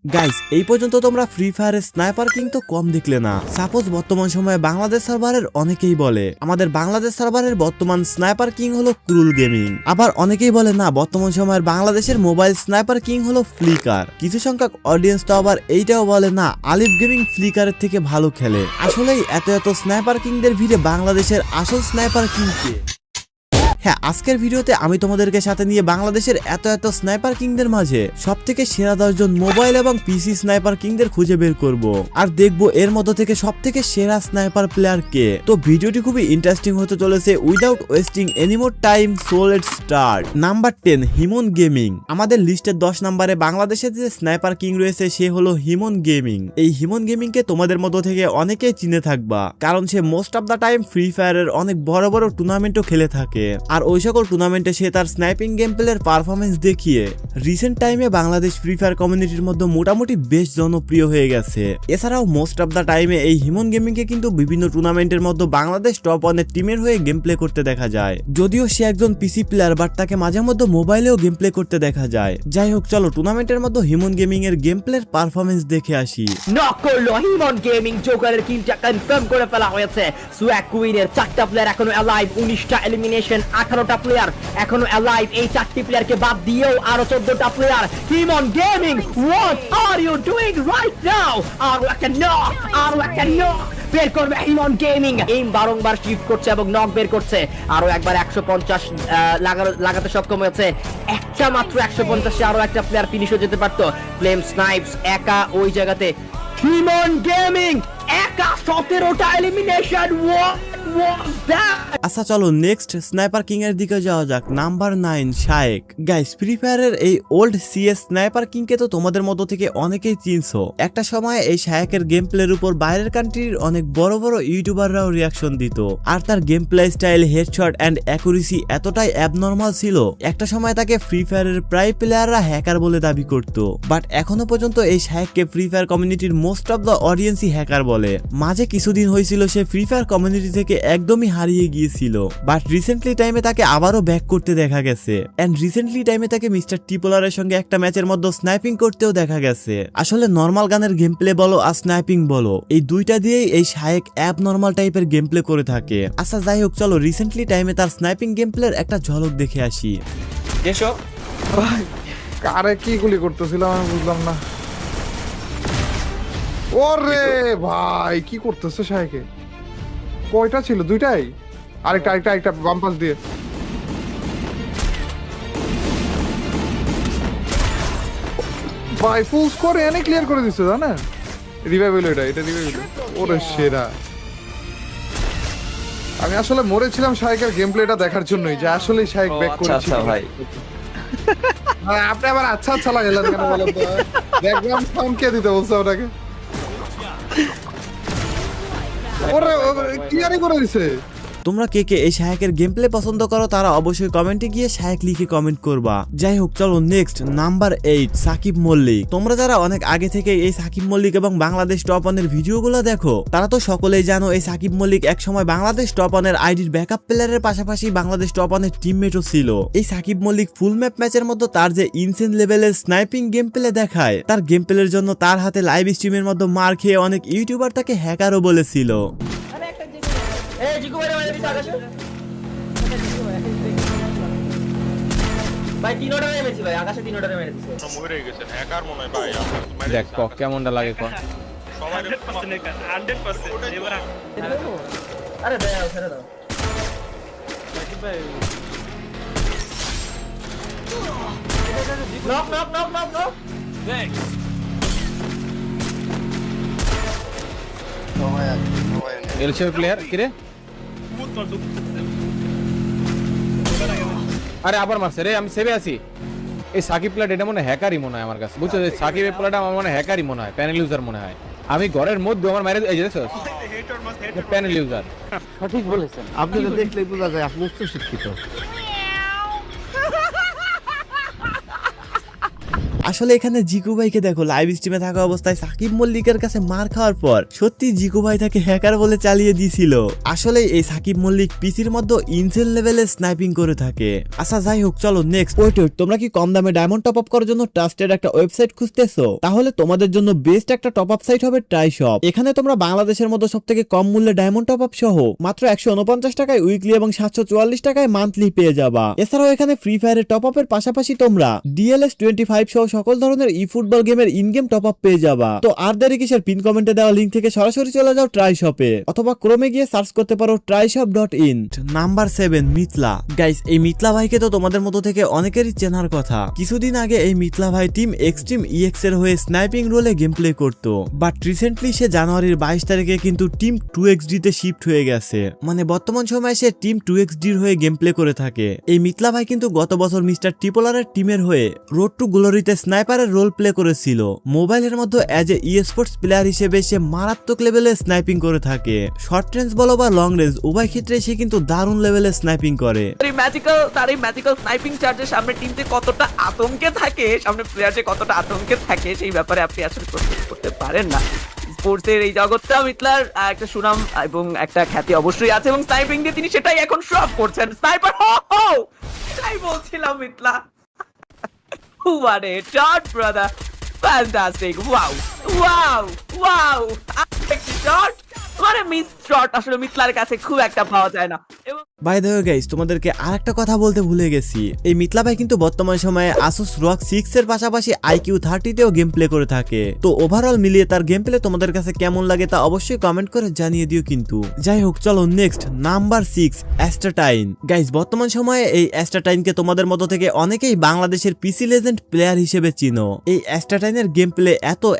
Guys এই পর্যন্ত তোমরা ফ্রি ফায়ারের স্নাইপার কিং তো কম দেখলে না। সাপোজ বর্তমান সময়ে বাংলাদেশ সার্ভারের অনেকেই বলে আমাদের বাংলাদেশ সার্ভারের বর্তমান স্নাইপার কিং হলো ক্রুল গেমিং। আবার অনেকেই বলে না বর্তমান সময়ের বাংলাদেশের মোবাইল স্নাইপার কিং হলো ফ্লিকার। কিছু সংখ্যক অডিয়েন্স তো আবার এইটাও বলে না আলিফ গেমিং ফ্লিকারের থেকে ভালো খেলে। আসলেই এত স্নাইপার কিংদের ভিড়ে বাংলাদেশের আসল স্নাইপার কিং কে? হ্যাঁ, আজকের ভিডিওতে আমি তোমাদেরকে সাথে নিয়ে বাংলাদেশের এত স্নাইপার কিংদের মাঝে সবথেকে সেরা 10 জন মোবাইল এবং পিসি স্নাইপার কিংদের খুঁজে বের করব আর দেখবো এর মধ্যে থেকে সবথেকে সেরা স্নাইপার প্লেয়ার কে। তো ভিডিওটি খুবই ইন্টারেস্টিং হতে চলেছে। Without wasting any more time so let's start. Number 10 হিমন gaming. আমাদের লিস্টের 10 নম্বরে বাংলাদেশের যে স্নাইপার কিং রয়েছে সে হলো হিমন গেমিং। এই হিমন গেমিং কে তোমাদের মধ্য থেকে অনেকেই চিনে থাকবা, কারণ সে most of the time free ফায়ারের অনেক বড় বড় টুর্নামেন্টও খেলে থাকে। আর ওই সকল টুর্নামেন্টে সে তার স্নাইপিং গেম প্লের পারফরমেন্স দেখিয়ে রিসেন্ট টাইমে বাংলাদেশ ফ্রি ফায়ার কমিউনিটির মধ্যে মোটামুটি বেশ জনপ্রিয় হয়ে গেছে। এছাড়াও মোস্ট অফ দা টাইমে এই হিমন গেমিং কে কিন্তু বিভিন্ন টুর্নামেন্টের মধ্যে বাংলাদেশ টপ 1 টিমের হয়ে গেম প্লে করতে দেখা যায়। যদিও সে একজন পিসি প্লেয়ার, বাট তাকে মাঝে মধ্যে মোবাইলেও গেম প্লে করতে দেখা যায়। যাই হোক, চলো টুর্নামেন্টের মধ্যে হিমন গেমিং এর গেম প্লের পারফরমেন্স দেখে আসি। নক করলো হিমন গেমিং, জোকারের কিলটা কনফার্ম করে ফেলা হয়েছে। সোয়াক কুইনের 4টা প্লেয়ার এখনো অ্যালাইভ, 19টা এলিমিনেশন, 18টা প্লেয়ার এখনো অ্যালাইভ। এই 4টি প্লেয়ারকে বাদ দিয়েও আরো 14টা player. Himon gaming, what are you doing right now? আরো একটা নক বের করবে হিমন গেমিং। এইম বারংবার শিফট করছে এবং নক বের করছে। আরো একবার 150 লাগাতে সক্ষম হয়েছে। একটা মাত্র 150 আরো একটা প্লেয়ার ফিনিশ হয়ে যেতে পারতো। ফ্লেম স্নাইপস একা ওই জায়গাতে। হিমন গেমিং একা 17টা এলিমিনেশন। What was that? আচ্ছা চলো নেক্সট স্নাইপার কিং এর দিকে যাওয়া যাক। নাম্বার 9 শায়েক। গাইস ফ্রি ফায়ারের এই ওল্ড সিএস স্নাইপার কিং কে তো তোমাদের মধ্য থেকে অনেকেই চিনছো। একটা সময় এই শায়েকের গেম প্লের উপর বাইরের কান্ট্রির অনেক বড় বড় ইউটিউবাররাও রিয়াকশন দিত। আর তার game play style, headshot and accuracy এতটাই অ্যাবনর্মাল ছিল, একটা সময় তাকে ফ্রি ফায়ারের প্রায় প্লেয়াররা হ্যাকার বলে দাবি করত। বাট এখনো পর্যন্ত এই শায়েককে ফ্রি ফায়ার কমিউনিটির মোস্ট অফ দ্য অডিয়েন্সই হ্যাকার বলে। মাঝে কিছুদিন হয়েছিল সে ফ্রি ফায়ার কমিউনিটি থেকে একদমই হারিয়ে গিয়েছিল, বাট রিসেন্টলি টাইমে তাকে আবারও ব্যাক করতে দেখা গেছে। এন্ড রিসেন্টলি টাইমে তাকে মিস্টার টিপোলারের সঙ্গে একটা ম্যাচের মধ্যে স্নাইপিং করতেও দেখা গেছে। আসলে নর্মাল গানের গেম প্লে বলো আর স্নাইপিং বলো, এই দুইটা দিয়েই এই শায়েক অ্যাব নর্মাল টাইপের গেম প্লে করে থাকে। আচ্ছা যাই হোক, চলো রিসেন্টলি টাইমে তার স্নাইপিং গেম প্লের একটা ঝলক দেখে আসি। এসো ভাই কারে কি গুলি করতেছিলাম আমি বুঝলাম না। ওরে ভাই কি করতেছে শাইকে? কয়টা ছিল? দুইটাই? আরেকটা বাম পাশ দিয়ে। ভাই ফুল স্কোর এনে ক্লিয়ার করে দিচ্ছে জানেন? রিভাইভ হইলো এটা রিভাইভ হইলো। ওরে সেরা। আমি আসলে মরেছিলাম শাইকের গেম প্লেটা দেখার জন্যই, যে আসলে শাইক ব্যাক করেছে। আচ্ছা ভাই, আপনি আবার আচ্ছা লাগালেন কেন বলেন তো? ব্যাকগ্রাউন্ড সাউন্ড কে দিতে বলছে ওটাকে? ওরে ক্লিয়ারই করে দিছে। তোমরা কে কে এই শায়েকের গেম প্লে পছন্দ করো তারা অবশ্যই কমেন্টে গিয়ে শায়েক লিখে কমেন্ট করবা। যাই হোক, চলো নেক্সট নাম্বার 8 সাকিব মল্লিক। তোমরা যারা অনেক আগে থেকে এই সাকিব মল্লিক এবং বাংলাদেশ টপ 1 এর ভিডিওগুলো দেখো তারা তো সকলেই জানো এই সাকিব মল্লিক একসময় বাংলাদেশ টপ 1 এর আইডির ব্যাকআপ প্লেয়ারের পাশাপাশি বাংলাদেশ টপ 1 এর টিমমেটও ছিল। এই সাকিব মল্লিক ফুল ম্যাপ ম্যাচের মধ্যে তার যে ইনসেন লেভেলের স্নাইপিং গেম প্লে দেখায়, তার গেম প্লের জন্য তার হাতে লাইভ স্ট্রিমের মধ্যে মার খেয়ে অনেক ইউটিউবার তাকে হ্যাকারও বলেছিল। এই জিকু ভাই মেরে দিছে আকাশে। ভাই 3টা মেরেছি ভাই, আকাশে 3টা মেরে দিছে। মরে গেছেন হ্যাকার মনে হয় ভাই। আমরা দেখ কেমনটা লাগে কো। সবাই 100% এবার আরে দাও ছেড়ে দাও। নক এলসি প্লেয়ার কি রে? আরে আবার মারছে রে, আমি সেভে আছি। এই সাকিব প্লেয়ার এটা মনে হ্যাকারই মনে হয় আমার কাছে, বুঝছো? সাকিব প্লেয়ারটা আমার মনে হ্যাকারই মনে হয়, প্যানেল ইউজার মনে হয়। আমি ঘরের মধ্যে আমার মাইরে এই যে দেখছো প্যানেল ইউজার। সঠিক বলেছেন, আপনারা দেখলেই বোঝা যায় আপনি উচ্চ শিক্ষিত। আসলে এখানে জিকু ভাইকে দেখো লাইভ স্ট্রিমে থাকা অবস্থায় সাকিব মল্লিকের কাছে মার খাওয়ার পর সত্যি জিকু ভাই তাকে হ্যাকার বলে চালিয়ে দিয়েছিল। আসলে এই সাকিব মল্লিক পিসির মধ্যে ইনসেল লেভেলে স্নাইপিং করে থাকে। আচ্ছা যাই হোক, চলো নেক্সট। ওয়েট, তোমরা কি কম দামে ডায়মন্ড টপ আপ করার জন্য ট্রাস্টেড একটা ওয়েবসাইট খুঁজতেছো? তাহলে তোমাদের জন্য বেস্ট একটা টপ আপ সাইট হবে ট্রাইশপ। এখানে তোমরা বাংলাদেশের মধ্যে সবথেকে কম মূল্যে ডায়মন্ড টপ আপ সহ মাত্র 149 টাকায় উইকলি এবং 744 টাকায় মান্থলি পেয়ে যাবা। এছাড়াও এখানে ফ্রি ফায়ারের টপ আপের পাশাপাশি তোমরা DLS 25 সহ সকল ধরনের ই ফুটবল গেমের ইন গেম টপ আপ পেয়ে যাবা। তো আর দেরি কিসের, পিন কমেন্টে দেওয়া লিংক থেকে সরাসরি চলে যাও ট্রাইশপে, অথবা ক্রোমে গিয়ে সার্চ করতে পারো tryshop.in। নাম্বার 7, মিথলা। গাইস, এই মিথলা ভাইকে তো তোমাদের মতো থেকে অনেকেরই চেনার কথা। কিছুদিন আগে এই মিথলা ভাই টিম এক্সট্রিম EX এর হয়ে স্নাইপিং রোলে গেম প্লে করতো, বাট রিসেন্টলি সে জানুয়ারির 22 তারিখে কিন্তু টিম 2XD তে শিফট হয়ে গেছে। মানে বর্তমান সময়ে সে টিম 2XD এর হয়ে গেম প্লে করে থাকে। এই মিথলা ভাই কিন্তু গত বছর মিস্টার ট্রিপলারের টিমের হয়ে রোড টু গ্লোরিতে স্নাইপারের রোল প্লে করেছিল। মোবাইলের মধ্যে অ্যাজ এ স্পোর্টস প্লেয়ার হিসেবে সে মারাত্মক লেভেলে স্নাইপিং করে থাকে। শর্ট রেঞ্জ বলো বা লং রেঞ্জ, উভয় ক্ষেত্রে সে কিন্তু দারুণ লেভেলে স্নাইপিং করে। তার এই ম্যাজিক্যাল স্নাইপিং চার্জের সামনে টিম যে কতটা আতঙ্কে থাকে, সামনে প্লেয়ার যে কতটা আতঙ্কে থাকে, সেই ব্যাপারে আপনি আসলে করতে পারেন না। স্পোর্টসের এই জগৎটা মিথলার একটা সুনাম এবং একটা খ্যাতি অবশ্যই আছে, এবং স্নাইপিং দিয়ে তিনি সেটাই এখন শো অফ করছেন। স্নাইপার এটাই বলছিলাম মিথলা। What a shot, brother! Fantastic! Wow! Shot! মানে মিস শট আসলে মিথলার কাছে খুব একটা পাওয়া যায় না। বাই দ্য ওয়ে গাইস, তোমাদেরকে আরেকটা কথা বলতে ভুলে গেছি। এই মিথলা ভাই কিন্তু বর্তমান সময়ে Asus ROG 6 এর পাশাপাশি IQ30 তেও গেম প্লে করে থাকে। তো ওভারঅল মিলিয়ে তার গেম প্লে তোমাদের কাছে কেমন লাগে তা অবশ্যই কমেন্ট করে জানিয়ে দিও কিন্তু। যাই হোক, চলো নেক্সট। নাম্বার 6, অ্যাস্টাটাইন। গাইস, বর্তমান সময়ে এই অ্যাস্টাটাইনকে তোমাদের মধ্যে থেকে অনেকেই বাংলাদেশের পিসি লেজেন্ড প্লেয়ার হিসেবে চিনো। এই অ্যাস্টাটাইনের গেম প্লে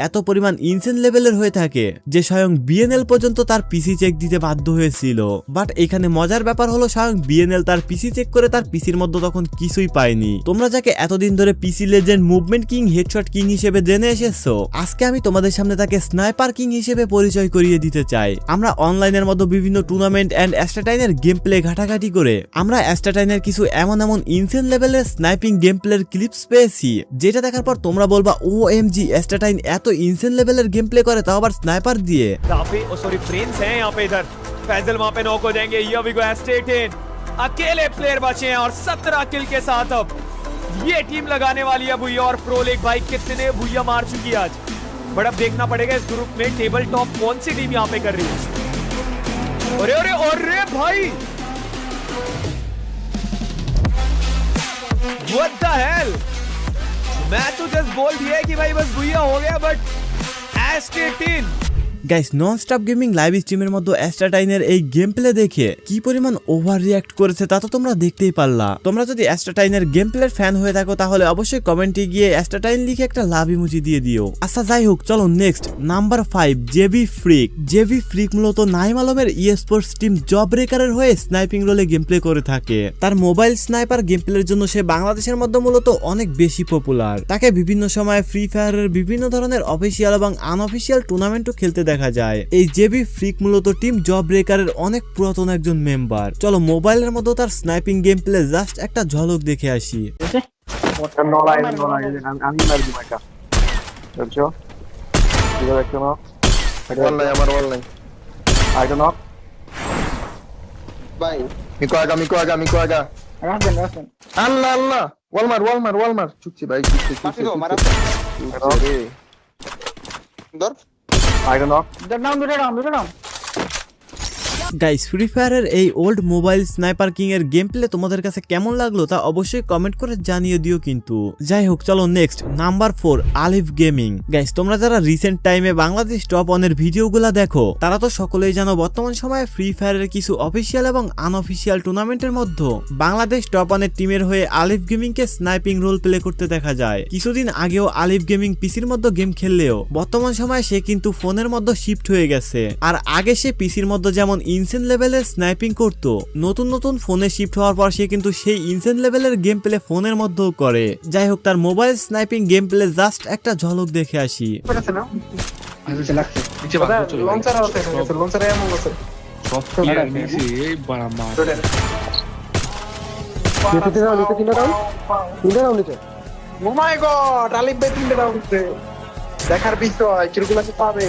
এত পরিমাণ ইনসেন লেভেলের হয়ে থাকে যে স্বয়ং BNL পর্যন্ত তার পিসি চেক দিতে বাধ্য হয়েছিল। বাট এখানে মজার ব্যাপার হলো স্বয়ং BNL তার পিসি চেক করে তার পিসির মধ্যে তখন কিছুই পায়নি। তোমরা যাকে এতদিন ধরে PC legend, movement king, headshot king হিসেবে জেনে এসেছো, আজকে আমি তোমাদের সামনে তাকে স্নাইপার কিং হিসেবে পরিচয় করিয়ে দিতে চাই। আমরা অনলাইনের মধ্যে বিভিন্ন টুর্নামেন্ট এন্ড অ্যাস্টাটাইনের গেম প্লে ঘাটাঘাটি করে আমরা অ্যাস্টাটাইনের কিছু এমন ইনসেন লেভেলের স্নাইপিং গেম প্লের ক্লিপস পেয়েছি, যেটা দেখার পর তোমরা বলবা OMG, অ্যাস্টাটাইন এত ইনসেন লেভেলের গেম প্লে করে, তাও আবার স্নাইপার দিয়ে। फ्रेंड्स हैं यहाँ पे। इधर फैजल वहाँ पे नॉक हो जाएंगे। Here we go, Aston अकेले प्लेयर बचे हैं और 17 किल के साथ अब ये टीम लगाने वाली है भुइया। और प्रो लीग भाई कितने भुइया मार चुकी है आज, बट अब देखना पड़ेगा इस ग्रुप में टेबल टॉप कौन सी टीम यहाँ पे कर रही है। अरे भाई व्हाट द हेल, मैं तो जस्ट बोल दिया कि भाई बस भुइया हो गया, but Aston guys, non stop gaming live স্ট্রিমের মধ্যে অ্যাস্টাটাইনের এই গেম প্লে দেখে কি পরিমাণ ওভার রিঅ্যাক্ট করেছে তা তো তোমরা দেখতেই পারলা। তোমরা যদি অ্যাস্টাটাইনের গেম প্লের ফ্যান হয়ে থাকো তাহলে অবশ্যই কমেন্টে গিয়ে অ্যাস্টাটাইন লিখে একটা লাভ ইমোজি দিয়ে দিও। আচ্ছা যাই হোক, চলো next. Number 5, JB freak. JB freak মূলত নাইম আলমের স্পোর্টস টিম জব ব্রেকারের হয়ে স্নাইপিং রোলে গেম প্লে করে থাকে। তার মোবাইল স্নাইপার গেম প্লের জন্য সে বাংলাদেশের মধ্যে মূলত অনেক বেশি পপুলার। তাকে বিভিন্ন সময় ফ্রি ফায়ারের বিভিন্ন ধরনের অফিসিয়াল এবং আনঅফিসিয়াল টুর্নামেন্টও খেলতে দেখা যায়। এই জেবি ফ্রিক মূলত টিম জব ব্রেকারের অনেক পুরাতন একজন মেম্বার। চলো মোবাইলের মধ্যে তার স্নাইপিং গেম প্লে জাস্ট একটা ঝলক দেখে আসি। গাইস, ফ্রি ফায়ারের এই ওল্ড মোবাইল স্নাইপার কিং এর গেম প্লে তোমাদের কাছে কেমন লাগলো তা অবশ্যই কমেন্ট করে জানিয়ে দিও কিন্তু। যাই হোক, চলো নেক্সট। নাম্বার 4, আলিফ গেমিং। গাইস, তোমরা যারা রিসেন্ট টাইমে বাংলাদেশ টপ 1 এর ভিডিওগুলো দেখো তারা তো সকলেই জানো বর্তমান সময়ে ফ্রি ফায়ারের কিছু অফিসিয়াল এবং আনঅফিসিয়াল টুর্নামেন্টের মধ্যে বাংলাদেশ টপ 1 এর টিমের হয়ে আলিফ গেমিং কে স্নাইপিং রোল প্লে করতে দেখা যায়। কিছুদিন আগেও আলিফ গেমিং পিসির মধ্যে গেম খেললেও বর্তমান সময়ে সে কিন্তু ফোনের মধ্যে শিফট হয়ে গেছে। আর আগে সে পিসির মধ্যে যেমন ইনসেন লেভেলের স্নাইপিং করতো, নতুন ফোনে শিফট হওয়ার পর সে কিন্তু সেই ইনসেন লেভেলের গেম প্লে ফোনের মধ্যেও করে। যাই হোক, তার mobile sniping game play just একটা ঝলক দেখে আসি। ও মাই গড, আলিফ ভাই 3 রাউন্ড দিচ্ছে। দেখার বিষয় কিরকম আছে পাবে।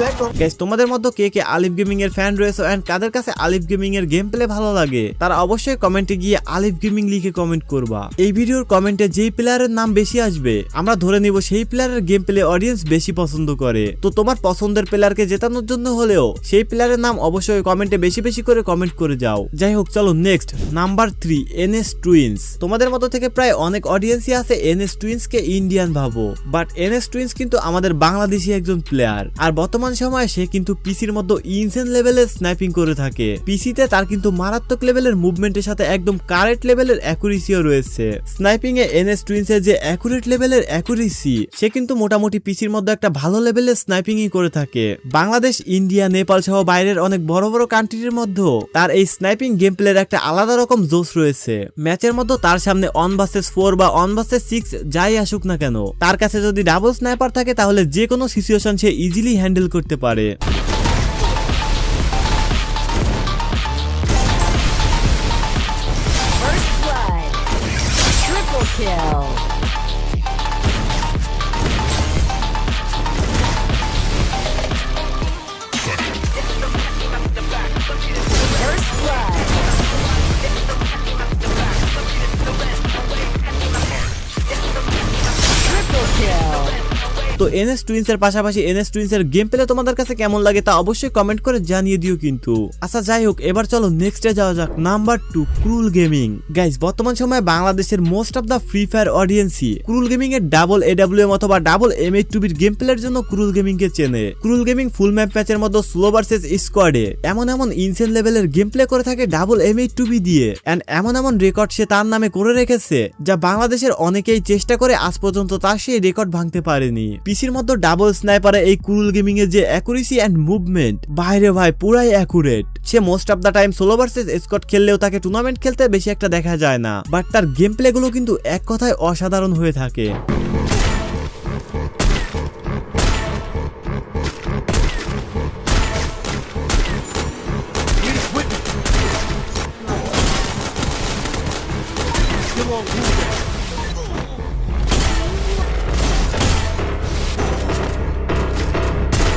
দেখো গাইস, তোমাদের মধ্যে কে কে আলিফ গেমিং এর ফ্যান রয়েছে এন্ড কাদের কাছে আলিফ গেমিং এর গেম প্লে ভালো লাগে তারা অবশ্যই কমেন্টে গিয়ে আলিফ গেমিং লিখে কমেন্ট করবা। এই ভিডিওর কমেন্টে যেই প্লেয়ারের নাম বেশি আসবে আমরা ধরে নিব সেই প্লেয়ারের গেম প্লে অডিয়েন্স বেশি পছন্দ করে। তো তোমার পছন্দের প্লেয়ারকে জেতানোর জন্য হলেও সেই প্লেয়ারের নাম অবশ্যই কমেন্টে বেশি বেশি করে কমেন্ট করে যাও। যাই হোক, চলো নেক্সট নাম্বার 3 এনএস টুইন্স। তোমাদের মতো থেকে প্রায় অনেক অডিয়েন্সই আছে এনএস টুইন্স কে ইন্ডিয়ান ভাবো, বাট এনএস টুইন্স কিন্তু আমাদের বাংলাদেশি একজন প্লেয়ার। আর বর্তমান সময়ে সে কিন্তু পিসির মধ্যে ইনসেন লেভেলের স্নাইপিং করে থাকে। পিসিতে তার কিন্তু মারাত্মক লেভেলের মুভমেন্টের সাথে একদম কারেক্ট লেভেলের অ্যাকুরেসিও রয়েছে। স্নাইপিং এ এনএস টুইন্সের যে অ্যাকুরেট লেভেলের অ্যাকুরেসি সে কিন্তু মোটামুটি পিসির মধ্যে একটা ভালো লেভেলের স্নাইপিংই করে থাকে। বাংলাদেশ, ইন্ডিয়া, নেপাল সহ বাইরের অনেক বড় বড় কান্ট্রির মধ্যে তার এই স্নাইপিং গেম প্লের একটা আলাদা রকম জোশ রয়েছে। ম্যাচের মধ্যে তার সামনে 1 vs 4 বা 1 vs 6 যাই আসুক না কেন, তার কাছে যদি ডাবল স্নাইপার থাকে তাহলে যে কোনো সিচুয়েশন সে ইজিলি হ্যান্ডেল করতে পারে। তো এনএস টুইন্স এর পাশাপাশি এনএস টুইন্স এর গেম প্লে তোমাদের কাছে কেমন লাগে তা অবশ্যই কমেন্ট করে জানিয়ে দিও কিন্তু। আচ্ছা যাই হোক, এবার চলো নেক্সটে যাওয়া যাক। Number 2 ক্রুল gaming. গাইস, বর্তমান সময়ে বাংলাদেশের most of the free fire অডিয়েন্সই ক্রুল গেমিং এর ডাবল AWM অথবা ডাবল M8 এর গেম প্লের জন্য ক্রুল গেমিং কে চেনে। ক্রুল গেমিং ফুল ম্যাপ ম্যাচের মধ্যে স্লো ভার্সেস স্কোয়াডে এমন ইনসেন লেভেলের গেম প্লে করে থাকে ডাবল M8 দিয়ে, এন্ড এমন রেকর্ড সে তার নামে করে রেখেছে যা বাংলাদেশের অনেকেই চেষ্টা করে আজ পর্যন্ত তার সেই রেকর্ড ভাঙতে পারেনি। পিসির মধ্যে ডাবল স্নাইপারে এই ক্রুল গেমিং এর যে অ্যাকুরেসি এন্ড মুভমেন্ট, বাইরে ভাই পুরাই অ্যাকুরেট। সে most of the time solo versus squad খেললেও তাকে টুর্নামেন্ট খেলতে বেশি একটা দেখা যায় না, বাট তার গেম প্লে গুলো কিন্তু এক কথায় অসাধারণ হয়ে থাকে।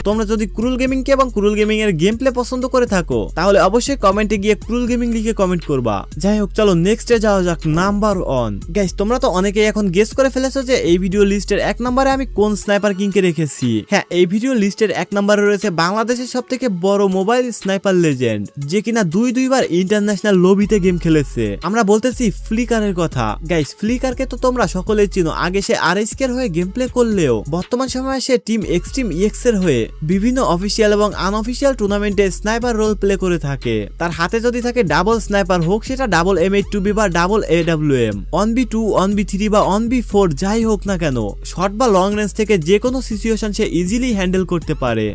তোমরা যদি ক্রুল গেমিং কে এবং ক্রুল গেমিং এর গেম প্লে পছন্দ করে থাকো তাহলে অবশ্যই কমেন্টে গিয়ে ক্রুল গেমিং লিখে কমেন্ট করবা। যাই হোক, চলো নেক্সটে যাওয়া যাক। নাম্বার 1। গাইস, তোমরা তো অনেকেই এখন গেস করে ফেলেছো যে এই ভিডিও লিস্টের 1 নম্বরে আমি কোন স্নাইপার কিং কে রেখেছি। হ্যাঁ, এই ভিডিও লিস্টের 1 নম্বরে রয়েছে বাংলাদেশের সবথেকে বড় মোবাইল স্নাইপার লেজেন্ড, যে কিনা দুইবার ইন্টারন্যাশনাল লবিতে গেম খেলেছে। আমরা বলতেছি ফ্লিকারের কথা। গাইস, ফ্লিকারকে তো তোমরা সকলেই চিনো। আগে সে RSK এর হয়ে গেম প্লে করলেও বর্তমান সময়ে সে টিম এক্সট্রিম EX এর হয়ে বিভিন্ন অফিসিয়াল এবং আনঅফিসিয়াল টুর্নামেন্টে স্নাইপার রোল প্লে করে থাকে। তার হাতে যদি থাকে ডাবল স্নাইপার, হোক সেটা ডাবল M8 বা ডাবল AWM, 1v2, 1v3 বা 1v4 যাই হোক না কেন, শর্ট বা লং রেঞ্জ থেকে যে কোনো সিচুয়েশন সে ইজিলি হ্যান্ডেল করতে পারে।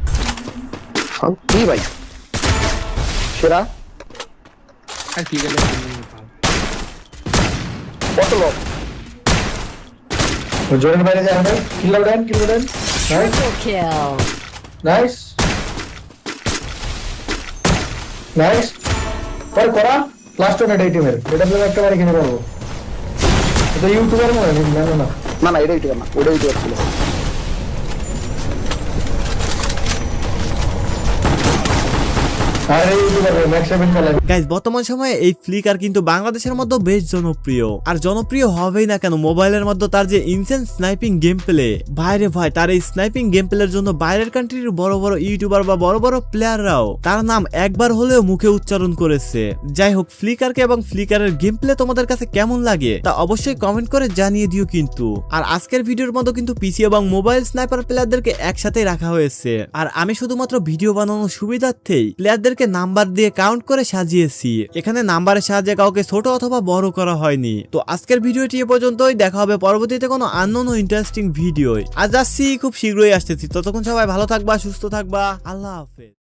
কি ভাই সেরা আর কি গেল কত লোক জোরের বাইরে যায়। আমরা কিল ডাউন নাইস নাইস পরে করা লাস্ট ওয়ান এই টিমের এটা আমরা একটা বারে কিনে পাবো। এটা ইউটিউবার মনে না না না এটা ইউটিউবার না, ওটা ইউটিউবার ছিল। গাইস, বর্তমান সময়ে এই ফ্লিকার কিন্তু বাংলাদেশের মধ্যে বেশ জনপ্রিয়। আর জনপ্রিয় হবেই না কেন, মোবাইলের মধ্যে তার যে ইনসেন্স স্নাইপিং গেম প্লে, বাইরে ভাই তার এই স্নাইপিং গেম প্লের জন্য বাইরের কান্ট্রির বড় বড় ইউটিউবার বা বড় বড় প্লেয়াররাও তার নাম একবার হলেও মুখে উচ্চারণ করেছে। যাই হোক, ফ্লিকারকে এবং ফ্লিকারের গেম প্লে তোমাদের কাছে কেমন লাগে তা অবশ্যই কমেন্ট করে জানিয়ে দিও কিন্তু। আর আজকের ভিডিওর মতো কিন্তু পিসি এবং মোবাইল স্নাইপার প্লেয়ারদেরকে একসাথে রাখা হয়েছে। আর আমি শুধুমাত্র ভিডিও বানানোর সুবিধার্থেই প্লেয়ারদের নাম্বার দিয়ে কাউন্ট করে সাজিয়েছি। এখানে নাম্বারের সাহায্যে কাউকে ছোট অথবা বড় করা হয়নি। তো আজকের ভিডিওটি এ পর্যন্তই। দেখা হবে পরবর্তীতে কোনো আননোন ও ইন্টারেস্টিং ভিডিও। আজ আসছি, খুব শীঘ্রই আসতেছি। ততক্ষণ সবাই ভালো থাকবা, সুস্থ থাকবা। আল্লাহ হাফেজ।